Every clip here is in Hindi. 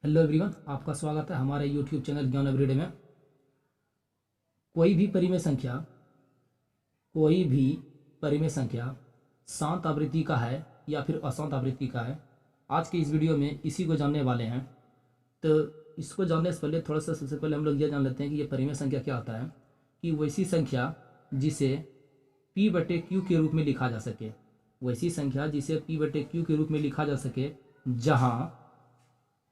हेलो एवरीवन, आपका स्वागत है हमारे यूट्यूब चैनल ज्ञान एवरीडे में। कोई भी परिमेय संख्या शांत आवृत्ति का है या फिर अशांत आवृत्ति का है। आज के इस वीडियो में इसी को जानने वाले हैं। तो इसको जानने से पहले सबसे पहले हम लोग ये जान लेते हैं कि ये परिमेय संख्या क्या होता है। कि वैसी संख्या जिसे P/Q के रूप में लिखा जा सके, वैसी संख्या जिसे P/Q के रूप में लिखा जा सके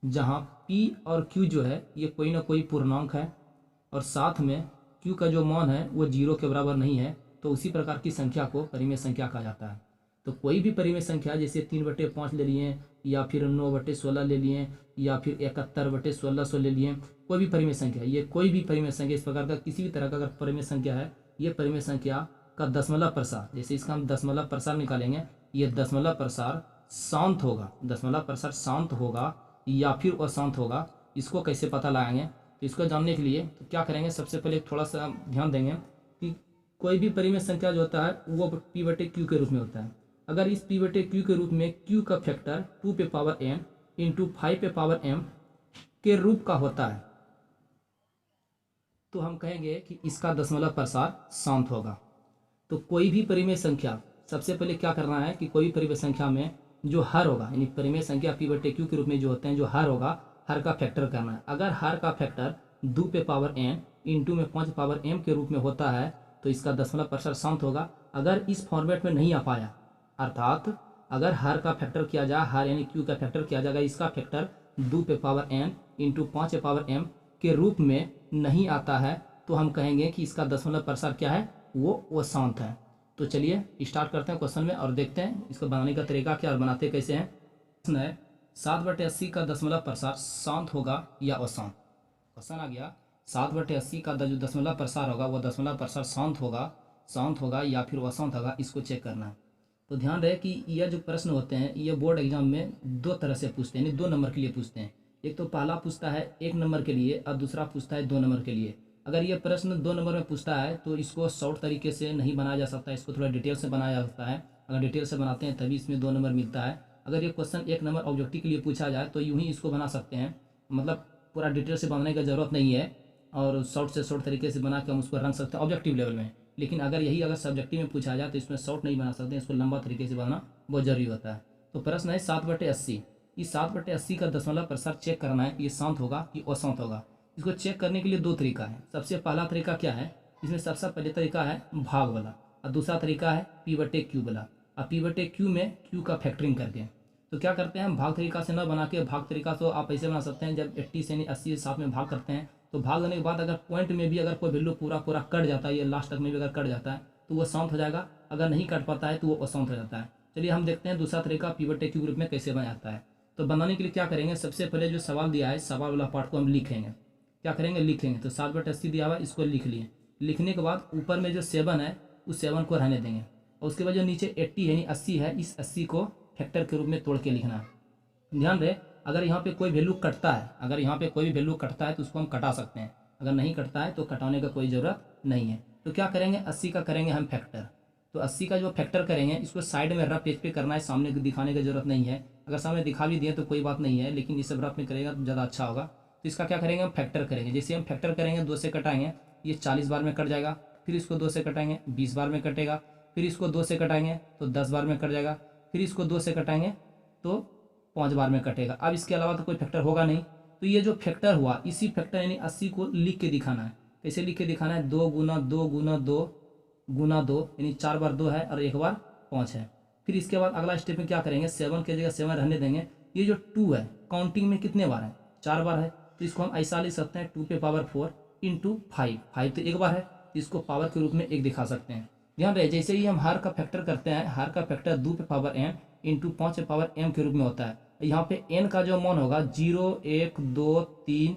जहाँ P और Q जो है ये कोई ना कोई पूर्णांक है और साथ में Q का जो मान है वो 0 के बराबर नहीं है, तो उसी प्रकार की संख्या को परिमेय संख्या कहा जाता है। तो कोई भी परिमेय संख्या जैसे 3/5 ले लिए या फिर 9/16 ले लिए या फिर 71/1600 ले लिए, कोई भी परिमेय संख्या, ये कोई भी परिमेय संख्या इस प्रकार का किसी भी तरह का अगर परिमेय संख्या है, ये परिमेय संख्या का दशमलव प्रसार, जैसे इसका हम दशमलव प्रसार निकालेंगे, ये दशमलव प्रसार शांत होगा या फिर अशांत होगा। इसको कैसे पता लगाएंगे, तो इसको जानने के लिए तो क्या करेंगे, सबसे पहले थोड़ा सा ध्यान देंगे कि कोई भी परिमेय संख्या जो होता है वो P/Q के रूप में होता है। अगर इस P/Q के रूप में Q का फैक्टर 2n इंटू 5m के रूप का होता है तो हम कहेंगे कि इसका दशमलव प्रसार शांत होगा। तो कोई भी परिमेय संख्या, सबसे पहले क्या करना है कि कोई भी परिमेय संख्या में जो हर होगा, यानी परिमेय संख्या P/Q के रूप में जो होते हैं, जो हर होगा, हर का फैक्टर करना है। अगर हर का फैक्टर 2n इंटू में 5m के रूप में होता है तो इसका दशमलव प्रसार शांत होगा। अगर इस फॉर्मेट में नहीं आ पाया, अर्थात अगर हर का फैक्टर किया जाए, हर यानी Q का फैक्टर किया जाएगा, इसका फैक्टर 2n इंटू 5m के रूप में नहीं आता है, तो हम कहेंगे कि इसका दशमलव प्रसार क्या है, वो शांत है। तो चलिए स्टार्ट करते हैं क्वेश्चन में और देखते हैं इसको बनाने का तरीका क्या और बनाते कैसे हैं। प्रश्न है 7/80 का दशमलव प्रसार शांत होगा या अशांत। क्वेश्चन आ गया 7/80 का जो दशमलव प्रसार होगा वो दशमलव प्रसार शांत होगा या फिर अशांत होगा, इसको चेक करना है। तो ध्यान रहे कि यह जो प्रश्न होते हैं ये बोर्ड एग्जाम में दो तरह से पूछते हैं, यानी 2 नंबर के लिए पूछते हैं। एक तो पहला पूछता है 1 नंबर के लिए और दूसरा पूछता है 2 नंबर के लिए। अगर ये प्रश्न 2 नंबर में पूछता है तो इसको शॉर्ट तरीके से नहीं बनाया जा सकता, इसको थोड़ा डिटेल से बनाया जा सकता है। अगर डिटेल से बनाते हैं तभी इसमें 2 नंबर मिलता है। अगर ये क्वेश्चन 1 नंबर ऑब्जेक्टिव के लिए पूछा जाए तो यूँ ही इसको बना सकते हैं, मतलब पूरा डिटेल से बनाने की ज़रूरत नहीं है और शॉर्ट से शॉर्ट तरीके से बना के हम उसको रख सकते हैं ऑब्जेक्टिव लेवल में। लेकिन अगर सब्जेक्टिव में पूछा जाए तो इसमें शॉर्ट नहीं बना सकते, इसको लंबा तरीके से बनाना बहुत जरूरी होता है। तो प्रश्न है 7/80, इस 7/80 का दशमलव प्रसार चेक करना है कि ये शांत होगा कि अशांत होगा। इसको चेक करने के लिए 2 तरीका है। सबसे पहला तरीका क्या है, इसमें सबसे पहले तरीका है भाग वाला और दूसरा तरीका है P/Q वाला। और P/Q में Q का फैक्टरिंग करके, तो क्या करते हैं, भाग तरीका से न बना के, भाग तरीका तो आप ऐसे बना सकते हैं, जब 80 से 80 से 7 में भाग करते हैं तो भाग देने के बाद अगर पॉइंट में भी अगर कोई वैल्यू पूरा कट जाता है, ये लास्ट तक में भी अगर कट जाता है तो वो शांत हो जाएगा, अगर नहीं कट पाता है तो वो अशांत हो जाता है। चलिए हम देखते हैं दूसरा तरीका P/Q ग्रुप में कैसे बना जाता है। तो बनाने के लिए क्या करेंगे, सबसे पहले जो सवाल दिया है, सवाल वाला पार्ट को हम लिखेंगे। क्या करेंगे, लिखेंगे। तो 7/80 दिया हुआ है, इसको लिख लिए। लिखने के बाद ऊपर में जो 7 है उस 7 को रहने देंगे और उसके बाद जो नीचे 80 यानी 80 है, इस 80 को फैक्टर के रूप में तोड़ के लिखना है। ध्यान रहे अगर यहाँ पे कोई वैल्यू कटता है, तो उसको हम कटा सकते हैं, अगर नहीं कटता है तो कटाने का कोई ज़रूरत नहीं है। तो क्या करेंगे, 80 का करेंगे हम फैक्टर। तो 80 का जो फैक्टर करेंगे इसको साइड में रफ पेज पे करना है, सामने दिखाने की जरूरत नहीं है। अगर सामने दिखा भी दिए तो कोई बात नहीं है, लेकिन इसे रफ में करेगा तो ज़्यादा अच्छा होगा। तो इसका क्या करेंगे, हम फैक्टर करेंगे। जैसे हम फैक्टर करेंगे 2 से कटाएंगे, ये 40 बार में कट जाएगा। फिर इसको 2 से कटाएंगे 20 बार में कटेगा। फिर इसको 2 से कटाएंगे तो 10 बार में कट जाएगा। फिर इसको 2 से कटाएंगे तो 5 बार में कटेगा। अब इसके अलावा तो कोई फैक्टर होगा नहीं। तो ये जो फैक्टर हुआ, इसी फैक्टर यानी 80 को लिख के दिखाना है। कैसे लिख के दिखाना है, 2 गुना 2 गुना 2 गुना 2, यानी 4 बार 2 है और 1 बार 5 है। फिर इसके बाद अगला स्टेप में क्या करेंगे, 7 की जगह 7 रहने देंगे। ये जो 2 है काउंटिंग में कितने बार है, 4 बार है, तो इसको हम ऐसा लिख सकते हैं 2 इंटू 5 तो 1 बार है, इसको पावर के रूप में 1 दिखा सकते हैं। ध्यान रहे जैसे ही हम हर का फैक्टर करते हैं, हर का फैक्टर 2n इंटू 5m के रूप में होता है। यहाँ पे n का जो मान होगा 0 1 2 3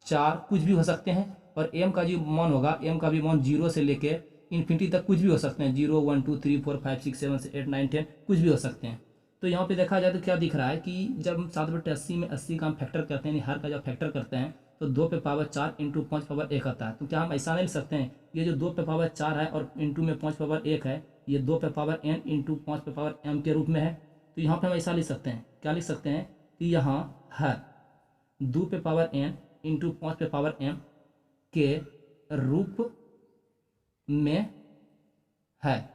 4 कुछ भी हो सकते हैं, और m का जो मान होगा, m का भी मान 0 से लेके इन्फिनिटी तक कुछ भी हो सकते हैं, 0 1 2 3 4 5 6 7 8 9 10 कुछ भी हो सकते हैं। तो यहाँ पे देखा जाए तो क्या दिख रहा है कि जब हम 7/80 में 80 का हम फैक्टर करते हैं, हर का जब फैक्टर करते हैं तो 2 इंटू 5 आता है। तो क्या हम ऐसा नहीं लिख सकते हैं, ये जो 2 है और इंटू में 5 है, ये 2n इंटू 5m के रूप में है। तो यहाँ पे हम ऐसा लिख सकते हैं, क्या लिख सकते हैं कि यहाँ हर 2 पे पावर n इंटू 5 पे पावर m के रूप में है।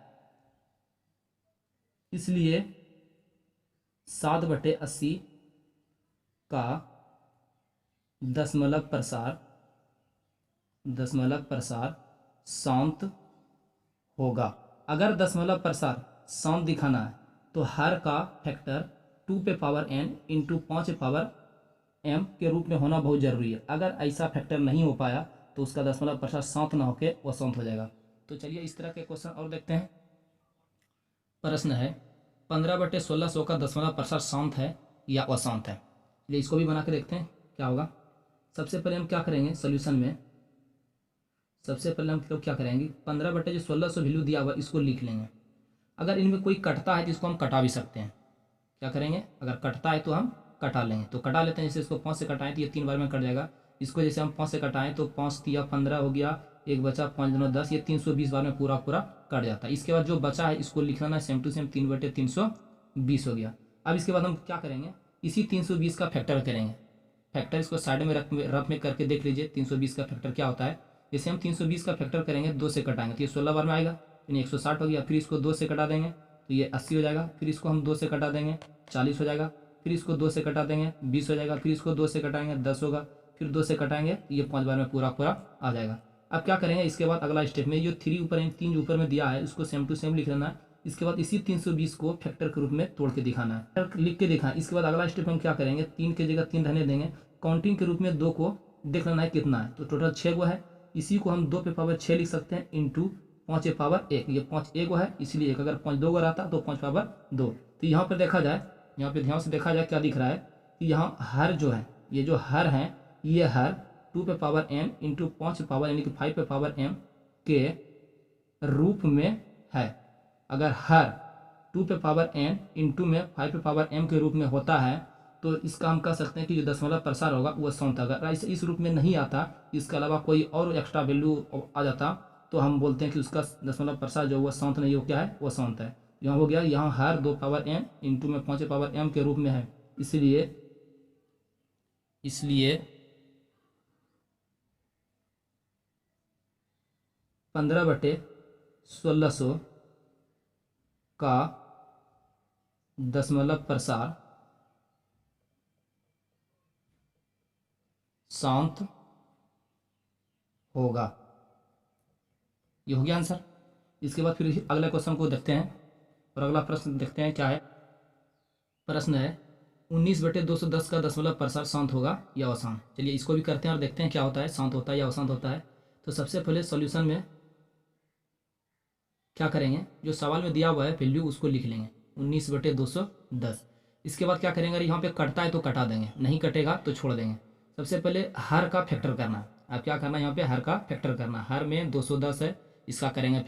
इसलिए 7/80 का दशमलव प्रसार शांत होगा। अगर दशमलव प्रसार शांत दिखाना है तो हर का फैक्टर 2 पे पावर n इंटू 5 पे पावर m के रूप में होना बहुत ज़रूरी है। अगर ऐसा फैक्टर नहीं हो पाया तो उसका दशमलव प्रसार शांत ना होकर वो शांत हो जाएगा। तो चलिए इस तरह के क्वेश्चन और देखते हैं। प्रश्न है 15/1600 का दशमलव प्रसार शांत है या अशांत है। चलिए इसको भी बना के देखते हैं क्या होगा। सबसे पहले हम क्या करेंगे सोल्यूशन में, सबसे पहले हम लोग क्या करेंगे 15/1600 वैल्यू दिया हुआ इसको लिख लेंगे। अगर इनमें कोई कटता है तो इसको हम कटा भी सकते हैं। क्या करेंगे, अगर कटता है तो हम कटा लेंगे। तो कटा लेते हैं, जैसे इसको 5 से कटाएं तो ये 3 बार में कट जाएगा। इसको जैसे हम 5 से कटाएं तो 5 तिया 15 हो गया, एक बचा 5 दूना 10, ये 320 बार में पूरा कट जाता है। इसके बाद जो बचा है इसको लिख लेना सेम टू सेम 3/320 हो गया। अब इसके बाद हम क्या करेंगे, इसी 320 का फैक्टर करेंगे। फैक्टर इसको साइड में रफ में करके देख लीजिए 320 का फैक्टर क्या होता है। जैसे हम 320 का फैक्टर करेंगे 2 से कटाएंगे तो ये 16 बार में आएगा, यानी 160 हो गया। फिर इसको 2 से कटा देंगे तो ये 80 हो जाएगा। फिर इसको हम 2 से कटा देंगे 40 हो जाएगा। फिर इसको 2 से कटा देंगे 20 हो जाएगा। फिर इसको 2 से कटाएंगे 10 होगा। फिर 2 से कटाएंगे तो ये 5 बार में पूरा आ जाएगा। अब क्या करेंगे, इसके बाद अगला स्टेप में जो 3 ऊपर में दिया है उसको सेम टू सेम लिख लेना है। इसके बाद इसी 320 को फैक्टर के रूप में तोड़ के दिखाना है, लिख के दिखाना। इसके बाद अगला स्टेप हम क्या करेंगे, 3 की जगह 3 रहने देंगे, काउंटिंग के रूप में 2 को देख लेना है कितना है। तो टोटल 6 गो है, इसी को हम 2 पे पावर 6 लिख सकते हैं इंटू 5 पे पावर 1। ये 5 1 है इसलिए 1, अगर 5 2 गो रहता तो 5 पावर 2। तो यहाँ पर देखा जाए, यहाँ पे ध्यान से देखा जाए क्या दिख रहा है कि यहाँ हर जो है, ये जो हर है ये हर 2 पे पावर n इंटू 5 पे पावर यानी कि 5 पे पावर m के रूप में है। अगर हर 2 पे पावर n इंटू में 5 पे पावर m के रूप में होता है तो इसका हम कह सकते हैं कि जो दशमलव प्रसार होगा वो शांत। अगर इस रूप में नहीं आता, इसके अलावा कोई और एक्स्ट्रा वैल्यू आ जाता तो हम बोलते हैं कि उसका दशमलव प्रसार जो वो शांत नहीं हो, क्या है वो शांत है। यहाँ हो गया, यहाँ हर 2 पावर n इंटू में 5 पावर m के रूप में है, इसलिए 15/1600 का दशमलव प्रसार शांत होगा। ये हो गया आंसर। इसके बाद फिर अगले क्वेश्चन को देखते हैं और अगला प्रश्न देखते हैं क्या है। प्रश्न है 19/210 का दशमलव प्रसार शांत होगा या अशांत। चलिए इसको भी करते हैं और देखते हैं क्या होता है, शांत होता है या अशांत होता है। तो सबसे पहले सॉल्यूशन में क्या करेंगे, जो सवाल में दिया हुआ है वैल्यू उसको लिख लेंगे 19/210। इसके बाद क्या करेंगे, यहाँ पे कटता है तो कटा देंगे, नहीं कटेगा तो छोड़ देंगे। सबसे पहले हर का फैक्टर करना। अब क्या करना है, यहाँ पे हर का फैक्टर करना। हर में 210 है, इसका करेंगे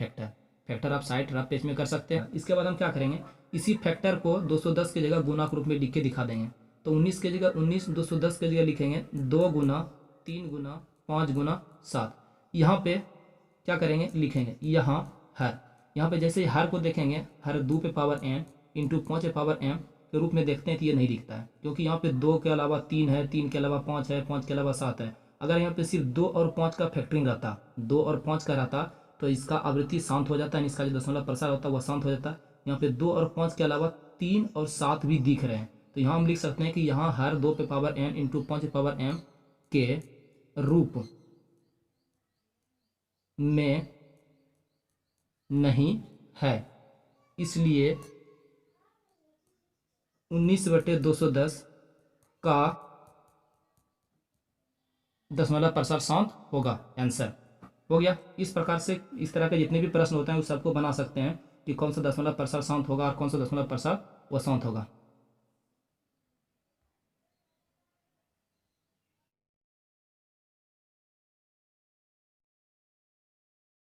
फैक्टर आप साइड रफ पेज में कर सकते हैं। इसके बाद हम क्या करेंगे, इसी फैक्टर को 210 की जगह गुना के रूप में लिख के दिखा देंगे। तो 19 की जगह 19 210 की जगह लिखेंगे 2 गुना 3 गुना 5 गुना 7। यहाँ पे क्या करेंगे, लिखेंगे यहाँ हर। यहाँ पे जैसे हर को देखेंगे, हर 2 पे पावर n इंटू 5 पे पावर m के रूप में देखते हैं तो ये नहीं दिखता है, क्योंकि यहाँ पे 2 के अलावा 3 है, 3 के अलावा 5 है, 5 के अलावा 7 है। अगर यहाँ पे सिर्फ 2 और 5 का फैक्टरिंग रहता, 2 और 5 का रहता तो इसका आवृत्ति शांत हो जाता है, इसका जो दशमलव प्रसार होता है वह शांत हो जाता है। यहाँ पे 2 और 5 के अलावा 3 और 7 भी दिख रहे हैं, तो यहाँ हम लिख सकते हैं कि यहाँ हर 2 पे पावर n इंटू 5 पे पावर m के रूप में नहीं है, इसलिए 19/210 का दशमलव प्रसार शांत होगा। आंसर हो गया। इस प्रकार से इस तरह के जितने भी प्रश्न होते हैं उस सबको बना सकते हैं कि कौन सा दशमलव प्रसार शांत होगा और कौन सा दशमलव प्रसार अशांत होगा।